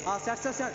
Start.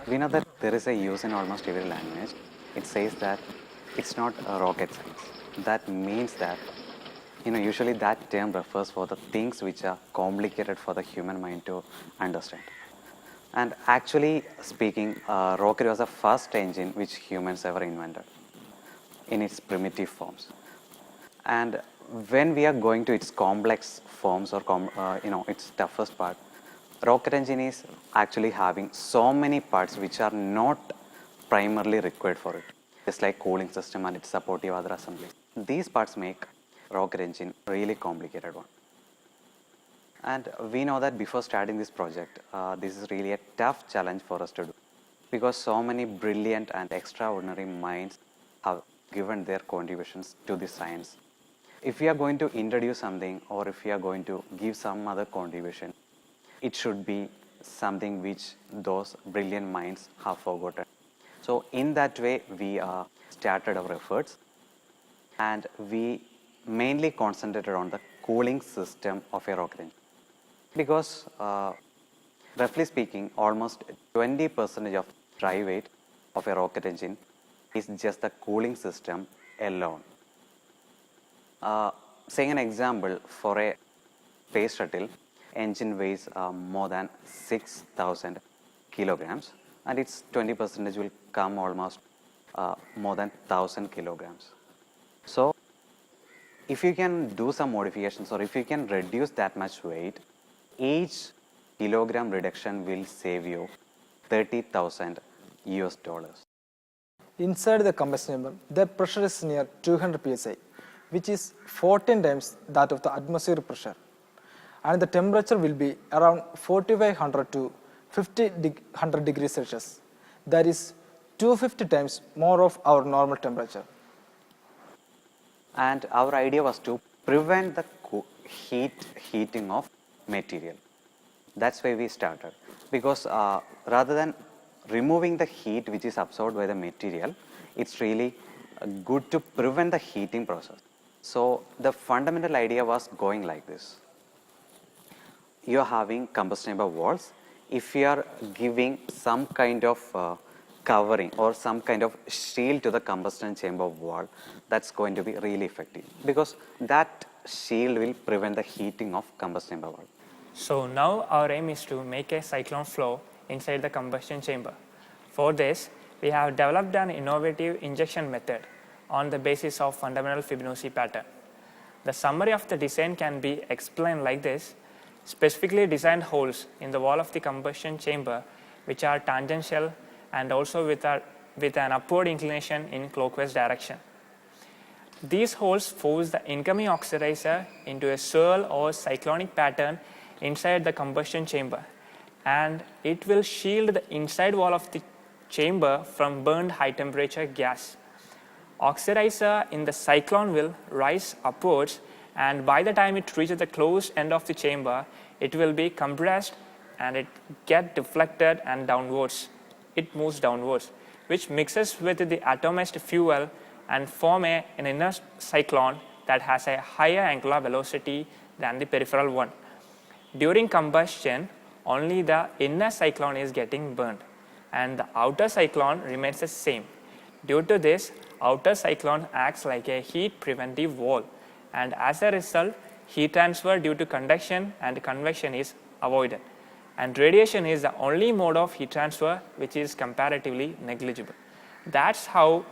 We know that there is a use in almost every language. It says that it's not a rocket science. That means that, usually that term refers for the things which are complicated for the human mind to understand. And actually speaking, rocket was the first engine which humans ever invented in its primitive forms. And when we are going to its complex forms or its toughest part, rocket engine is actually having so many parts which are not primarily required for it, just like cooling system and its supportive other assemblies. These parts make rocket engine really complicated one. And we know that before starting this project, this is really a tough challenge for us to do, because so many brilliant and extraordinary minds have given their contributions to this science. If we are going to introduce something, or if we are going to give some other contribution, it should be something which those brilliant minds have forgotten. So in that way, we started our efforts, and we mainly concentrated on the cooling system of a rocket engine. Because roughly speaking, almost 20% of dry weight of a rocket engine is just the cooling system alone. Saying an example, for a space shuttle, engine weighs more than 6,000 kilograms, and its 20% will come almost more than 1,000 kilograms. So if you can do some modifications, or if you can reduce that much weight, each kilogram reduction will save you $30,000 US. Inside the combustion chamber, the pressure is near 200 psi, which is 14 times that of the atmospheric pressure. And the temperature will be around 4500 to 5000 degrees Celsius. That is 250 times more of our normal temperature. And our idea was to prevent the heating of material. That's why we started, because rather than removing the heat which is absorbed by the material, it's really good to prevent the heating process. So the fundamental idea was going like this. You're having combustion chamber walls. If you are giving some kind of covering or some kind of shield to the combustion chamber wall, that's going to be really effective, because that shield will prevent the heating of combustion chamber wall. So now our aim is to make a cyclone flow inside the combustion chamber. For this, we have developed an innovative injection method on the basis of fundamental Fibonacci pattern. The summary of the design can be explained like this. Specifically designed holes in the wall of the combustion chamber, which are tangential and also with an upward inclination in clockwise direction. These holes force the incoming oxidizer into a swirl or cyclonic pattern inside the combustion chamber, and it will shield the inside wall of the chamber from burned high temperature gas. Oxidizer in the cyclone will rise upwards, and by the time it reaches the closed end of the chamber, it will be compressed and it get deflected and downwards. It moves downwards, which mixes with the atomized fuel and form an inner cyclone that has a higher angular velocity than the peripheral one. During combustion, only the inner cyclone is getting burned and the outer cyclone remains the same. Due to this, outer cyclone acts like a heat preventive wall, and as a result, heat transfer due to conduction and convection is avoided. And radiation is the only mode of heat transfer which is comparatively negligible. That's how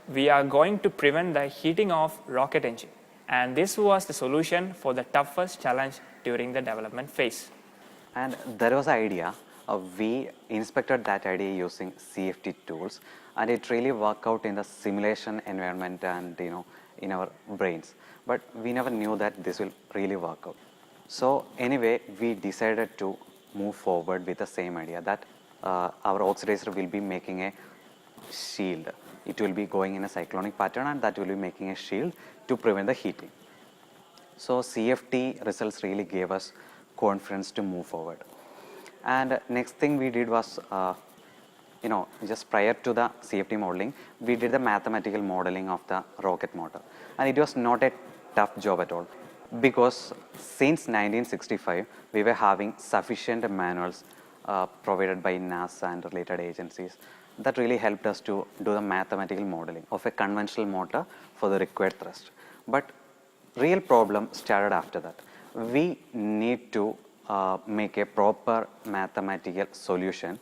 we are going to prevent the heating of rocket engine. And this was the solution for the toughest challenge during the development phase. And there was an idea. We inspected that idea using CFD tools, and it really worked out in the simulation environment and in our brains. But we never knew that this will really work out. So anyway, we decided to move forward with the same idea that our oxidizer will be making a shield. It will be going in a cyclonic pattern, and that will be making a shield to prevent the heating. So CFD results really gave us confidence to move forward. And next thing we did was, just prior to the CFD modeling, we did the mathematical modeling of the rocket motor. And it was not a tough job at all, because since 1965, we were having sufficient manuals provided by NASA and related agencies that really helped us to do the mathematical modeling of a conventional motor for the required thrust. But real problem started after that. We need to make a proper mathematical solution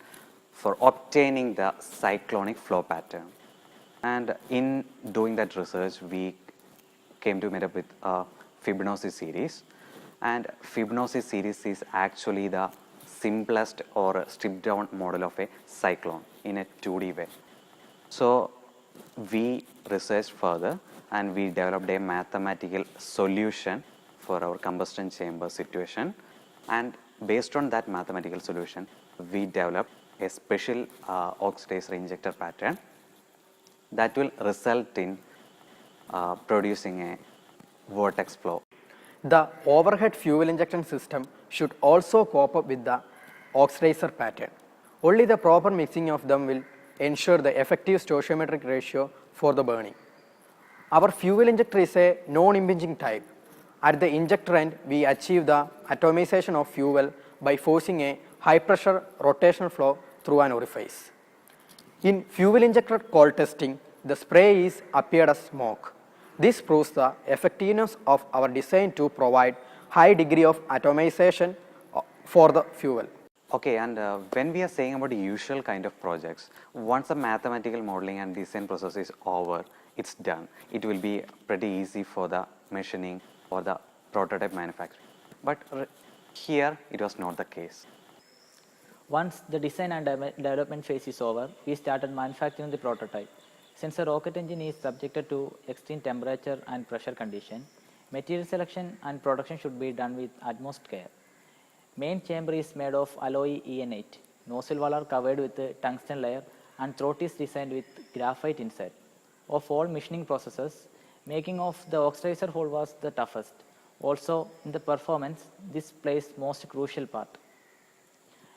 for obtaining the cyclonic flow pattern. And in doing that research, we came to meet up with Fibonacci series. And Fibonacci series is actually the simplest or stripped down model of a cyclone in a 2D way. So we researched further and we developed a mathematical solution for our combustion chamber situation. And based on that mathematical solution, we developed a special oxidizer injector pattern that will result in producing a vortex flow. The overhead fuel injection system should also cope up with the oxidizer pattern. Only the proper mixing of them will ensure the effective stoichiometric ratio for the burning. Our fuel injector is a non-impinging type. At the injector end, we achieve the atomization of fuel by forcing a high-pressure rotational flow through an orifice. In fuel injector cold testing, the spray is appeared as smoke. This proves the effectiveness of our design to provide high degree of atomization for the fuel. Okay, and when we are saying about the usual kind of projects, once the mathematical modeling and design process is over, it's done. It will be pretty easy for the machining or the prototype manufacturing. But here, it was not the case. Once the design and development phase is over, we started manufacturing the prototype. Since the rocket engine is subjected to extreme temperature and pressure condition, material selection and production should be done with utmost care. Main chamber is made of alloy EN8. Nozzle valve are covered with a tungsten layer and throat is designed with graphite inside. Of all machining processes, making of the oxidizer hole was the toughest. Also, in the performance, this plays most crucial part.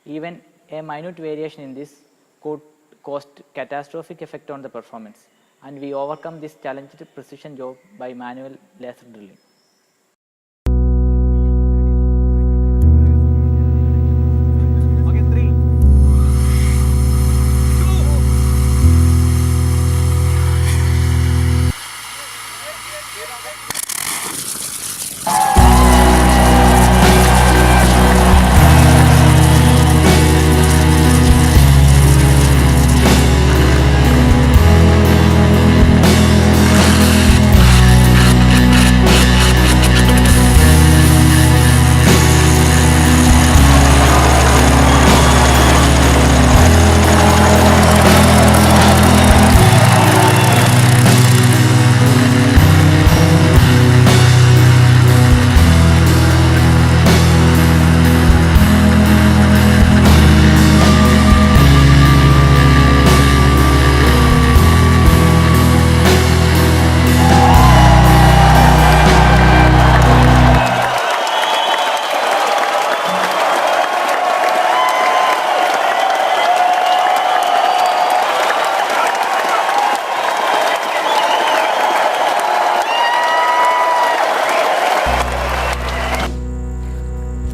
Even a minute variation in this could cause catastrophic effect on the performance, and we overcome this challenging precision job by manual laser drilling.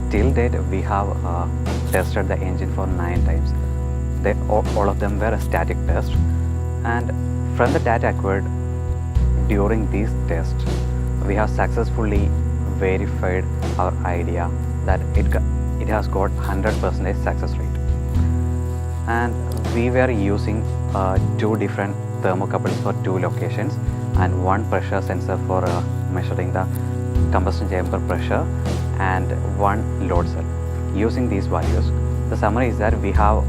Till date, we have tested the engine for 9 times. All of them were a static test, and from the data acquired during these tests, we have successfully verified our idea that it has got 100% success rate. And we were using 2 different thermocouples for 2 locations and 1 pressure sensor for measuring the combustion chamber pressure and 1 load cell. Using these values, the summary is that we have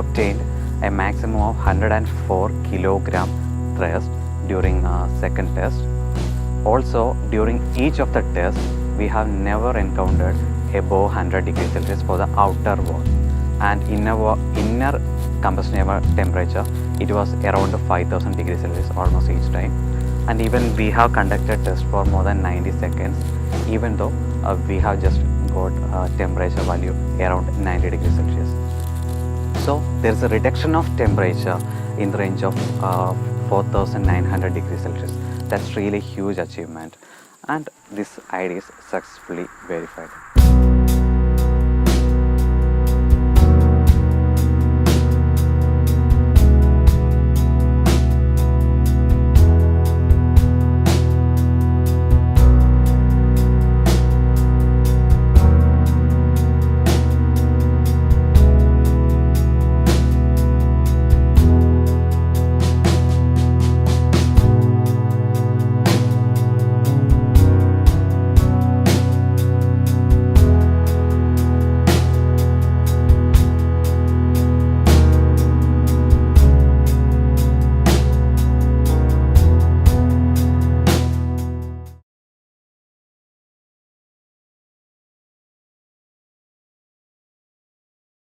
obtained a maximum of 104 kilogram thrust during second test. Also, during each of the tests, we have never encountered above 100 degrees Celsius for the outer wall, and inner combustion chamber temperature, it was around 5000 degrees Celsius almost each time. And even we have conducted tests for more than 90 seconds, even though we have just got temperature value around 90 degrees Celsius. So there is a reduction of temperature in the range of 4900 degrees Celsius. That's really huge achievement, and this idea is successfully verified.